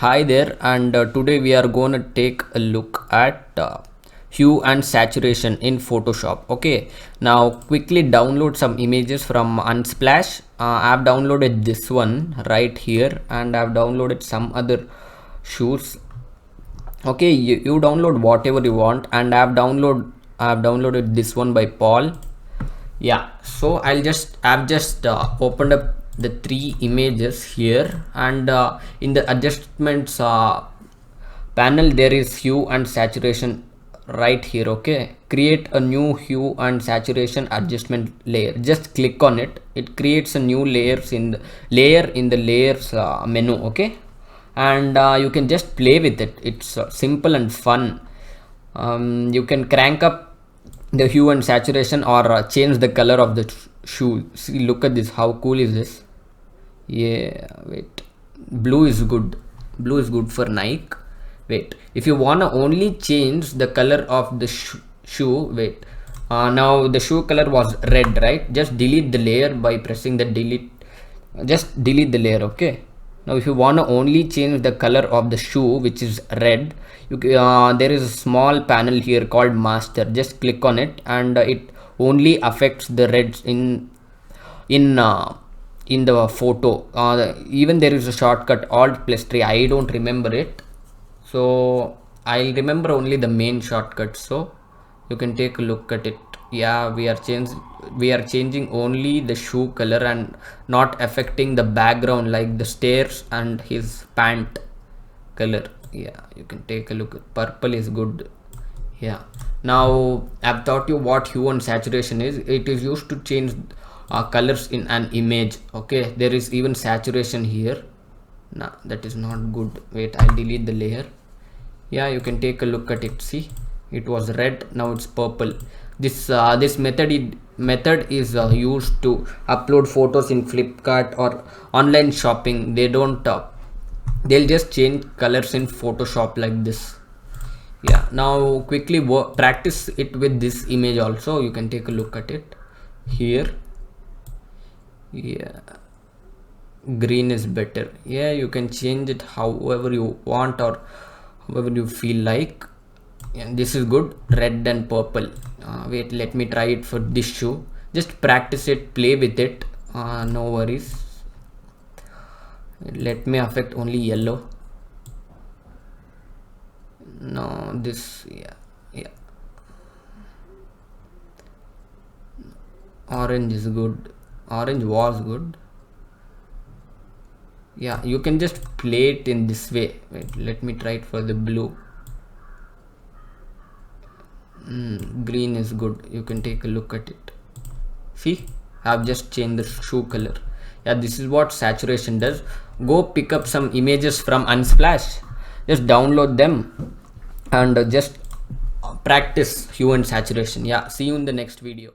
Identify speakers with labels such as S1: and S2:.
S1: Hi there, and today we are going to take a look at hue and saturation in Photoshop. Okay, now quickly download some images from Unsplash. I've downloaded this one right here, and I've downloaded some other shoes. Okay, you download whatever you want, and I've downloaded this one by Paul. Yeah, so I've just opened up the three images here, and in the adjustments panel there is hue and saturation right here. Okay, create a new hue and saturation adjustment layer. Just click on it. It creates a new layers in the layers menu. Okay, and you can just play with it. It's simple and fun. You can crank up the hue and saturation, or change the color of the shoe. See, look at this, how cool is this? Yeah, wait, blue is good for Nike. Wait, if you wanna only change the color of the shoe, wait, now the shoe color was red, right? Just delete the layer by pressing the delete. Just delete the layer. Okay, now if you want to only change the color of the shoe, which is red, there is a small panel here called master. Just click on it, and it only affects the reds in the photo. Even there is a shortcut Alt+3. I don't remember it, so I'll remember only the main shortcut, so you can take a look at it. Yeah, we are changing only the shoe color and not affecting the background like the stairs and his pant color. Yeah, you can take a look at purple is good. Yeah, now I've taught you what hue and saturation is. It is used to change colors in an image. Okay, there is even saturation here. Nah, that is not good. Wait, I'll delete the layer. Yeah, you can take a look at it. See, it was red, now it's purple. This method is used to upload photos in Flipkart or online shopping. They'll just change colors in Photoshop like this. Yeah, now quickly practice it with this image also. You can take a look at it here. Yeah, green is better. Yeah, you can change it however you want or however you feel like. Yeah, this is good, red and purple. Wait, let me try it for this shoe. Just practice it, play with it. No worries. Let me affect only yellow. No, this, yeah. Orange is good. Orange was good. Yeah, you can just play it in this way. Wait, let me try it for the blue. Green is good. You can take a look at it. See, I've just changed the shoe color. Yeah, this is what saturation does. Go pick up some images from Unsplash. Just download them and just practice hue and saturation. Yeah, see you in the next video.